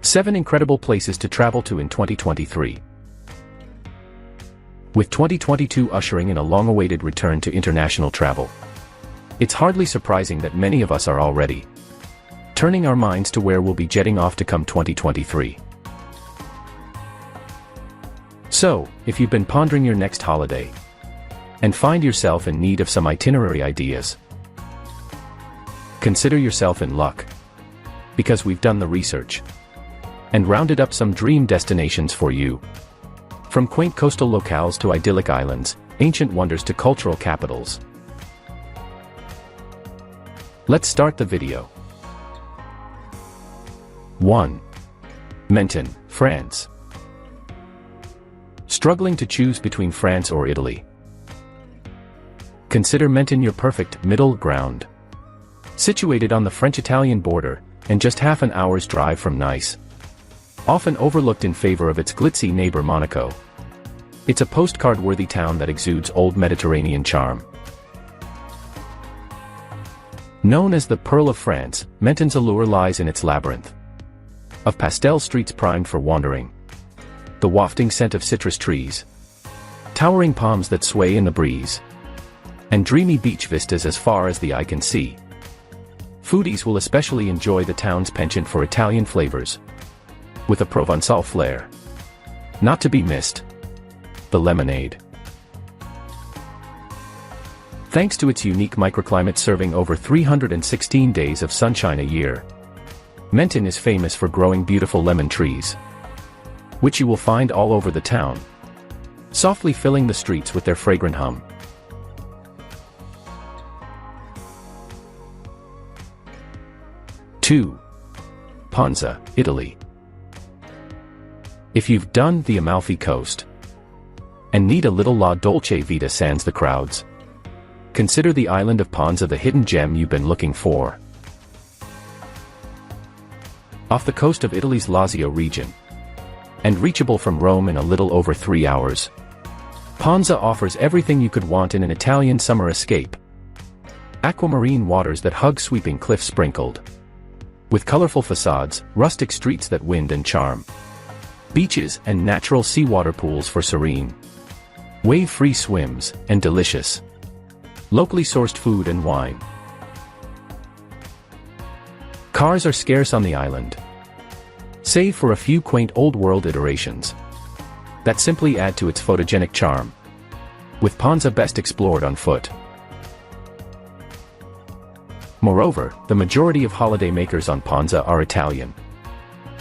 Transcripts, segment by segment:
7 incredible places to travel to in 2023. With 2022 ushering in a long-awaited return to international travel, it's hardly surprising that many of us are already turning our minds to where we'll be jetting off to come 2023. So, if you've been pondering your next holiday and find yourself in need of some itinerary ideas, consider yourself in luck, because we've done the research and rounded up some dream destinations for you. From quaint coastal locales to idyllic islands, ancient wonders to cultural capitals. Let's start the video. 1. Menton, France. Struggling to choose between France or Italy? Consider Menton your perfect middle ground. Situated on the French-Italian border, and just half an hour's drive from Nice. Often overlooked in favor of its glitzy neighbor Monaco. It's a postcard-worthy town that exudes old Mediterranean charm. Known as the Pearl of France, Menton's allure lies in its labyrinth of pastel streets primed for wandering. The wafting scent of citrus trees, towering palms that sway in the breeze, and dreamy beach vistas as far as the eye can see. Foodies will especially enjoy the town's penchant for Italian flavors, with a Provençal flair. Not to be missed, the lemonade. Thanks to its unique microclimate serving over 316 days of sunshine a year, Menton is famous for growing beautiful lemon trees, which you will find all over the town, softly filling the streets with their fragrant hum. 2. Ponza, Italy. If you've done the Amalfi Coast and need a little La Dolce Vita sans the crowds, consider the island of Ponza the hidden gem you've been looking for. Off the coast of Italy's Lazio region, and reachable from Rome in a little over 3 hours, Ponza offers everything you could want in an Italian summer escape. Aquamarine waters that hug sweeping cliffs sprinkled with colorful facades, rustic streets that wind and charm, beaches and natural seawater pools for serene, wave-free swims, and delicious, locally sourced food and wine. Cars are scarce on the island, save for a few quaint old-world iterations that simply add to its photogenic charm, with Ponza best explored on foot. Moreover, the majority of holidaymakers on Ponza are Italian,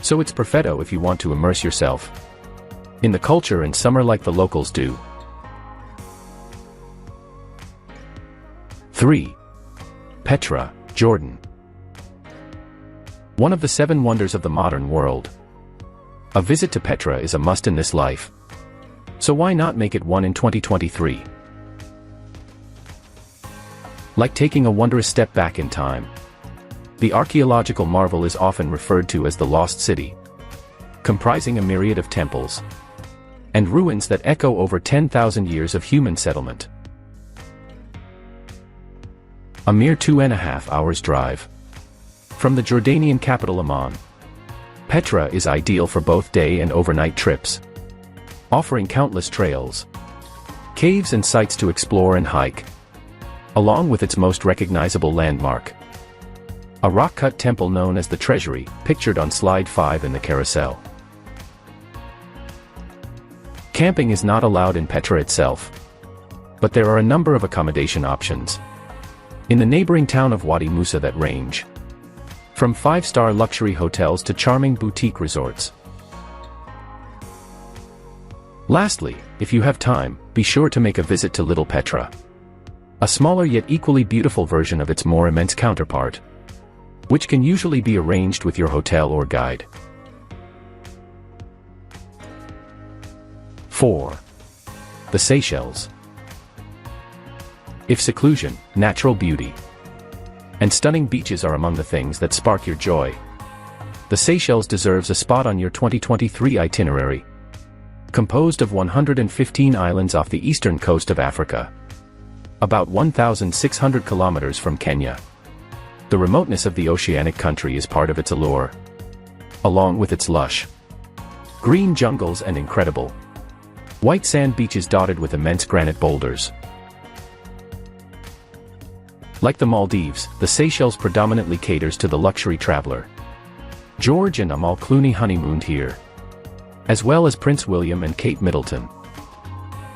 so it's perfetto if you want to immerse yourself in the culture and summer like the locals do. 3. Petra, Jordan. One of the 7 wonders of the modern world. A visit to Petra is a must in this life, so why not make it one in 2023? Like taking a wondrous step back in time, the archaeological marvel is often referred to as the Lost City, comprising a myriad of temples and ruins that echo over 10,000 years of human settlement. A mere 2.5 hours drive from the Jordanian capital Amman, Petra is ideal for both day and overnight trips, offering countless trails, caves and sites to explore and hike, along with its most recognizable landmark, a rock-cut temple known as the Treasury, pictured on slide 5 in the carousel. Camping is not allowed in Petra itself, but there are a number of accommodation options in the neighboring town of Wadi Musa that range from 5-star luxury hotels to charming boutique resorts. Lastly, if you have time, be sure to make a visit to Little Petra, a smaller yet equally beautiful version of its more immense counterpart, which can usually be arranged with your hotel or guide. 4. The Seychelles. If seclusion, natural beauty, and stunning beaches are among the things that spark your joy, the Seychelles deserves a spot on your 2023 itinerary. Composed of 115 islands off the eastern coast of Africa, about 1,600 kilometers from Kenya, the remoteness of the oceanic country is part of its allure. along with its lush green jungles and incredible white sand beaches dotted with immense granite boulders. Like the Maldives, the Seychelles predominantly caters to the luxury traveler. George and Amal Clooney honeymooned here, as well as Prince William and Kate Middleton.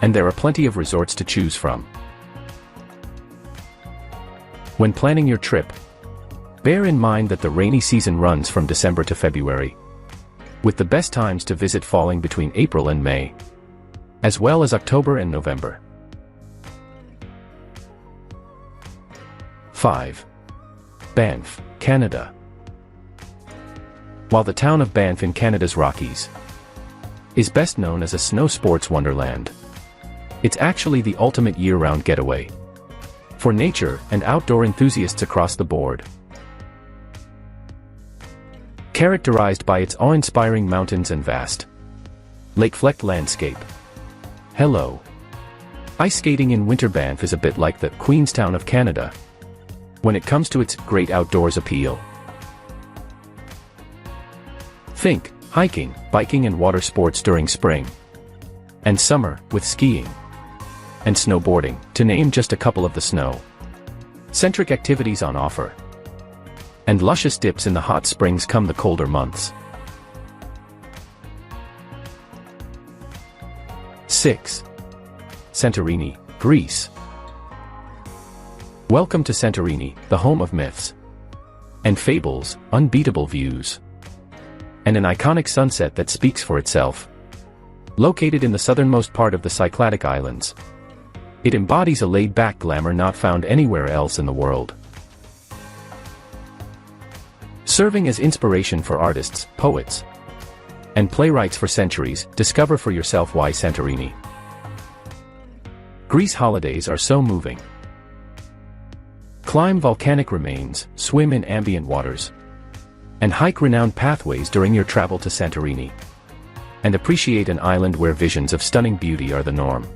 And there are plenty of resorts to choose from. When planning your trip, bear in mind that the rainy season runs from December to February, with the best times to visit falling between April and May, as well as October and November. 5. Banff, Canada. While the town of Banff in Canada's Rockies is best known as a snow sports wonderland, it's actually the ultimate year-round getaway for nature and outdoor enthusiasts across the board. Characterized by its awe-inspiring mountains and vast lake-flecked landscape. Hello. Ice skating in winter. Banff is a bit like the Queenstown of Canada when it comes to its great outdoors appeal. Think hiking, biking and water sports during spring and summer, with skiing and snowboarding, to name just a couple of the snow-centric activities on offer. And luscious dips in the hot springs come the colder months. 6. Santorini, Greece. Welcome to Santorini, the home of myths and fables, unbeatable views, and an iconic sunset that speaks for itself. Located in the southernmost part of the Cycladic Islands, it embodies a laid-back glamour not found anywhere else in the world. Serving as inspiration for artists, poets, and playwrights for centuries, discover for yourself why Santorini. Greece holidays are so moving. Climb volcanic remains, swim in ambient waters, and hike renowned pathways during your travel to Santorini. And appreciate an island where visions of stunning beauty are the norm.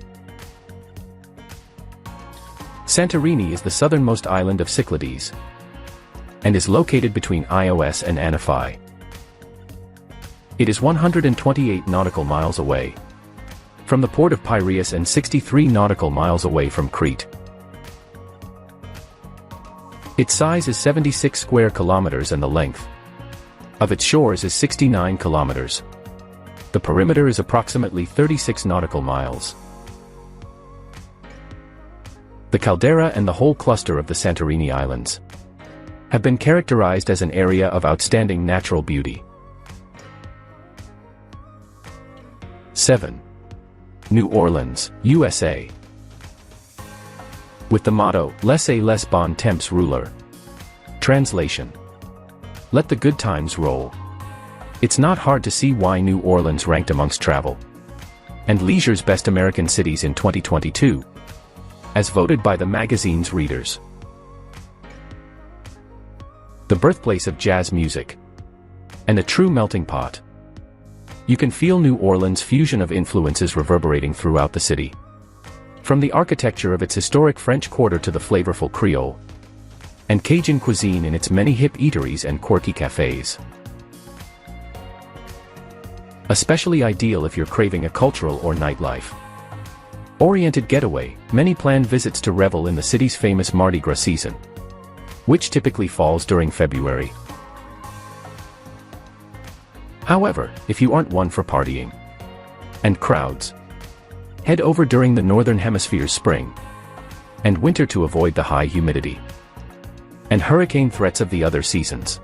Santorini is the southernmost island of Cyclades and is located between Ios and Anaphi. It is 128 nautical miles away from the port of Piraeus and 63 nautical miles away from Crete. Its size is 76 square kilometers and the length of its shores is 69 kilometers. The perimeter is approximately 36 nautical miles. The caldera and the whole cluster of the Santorini Islands have been characterized as an area of outstanding natural beauty. 7. New Orleans, USA. With the motto, Laissez-les bon temps rouler. Translation: let the good times roll. It's not hard to see why New Orleans ranked amongst travel and leisure's best American cities in 2022, as voted by the magazine's readers. The birthplace of jazz music and a true melting pot. You can feel New Orleans' fusion of influences reverberating throughout the city. From the architecture of its historic French Quarter to the flavorful Creole and Cajun cuisine in its many hip eateries and quirky cafes. Especially ideal if you're craving a cultural or nightlife oriented getaway. Many plan visits to revel in the city's famous Mardi Gras season, which typically falls during February. However, if you aren't one for partying and crowds, head over during the Northern Hemisphere's spring and winter to avoid the high humidity and hurricane threats of the other seasons.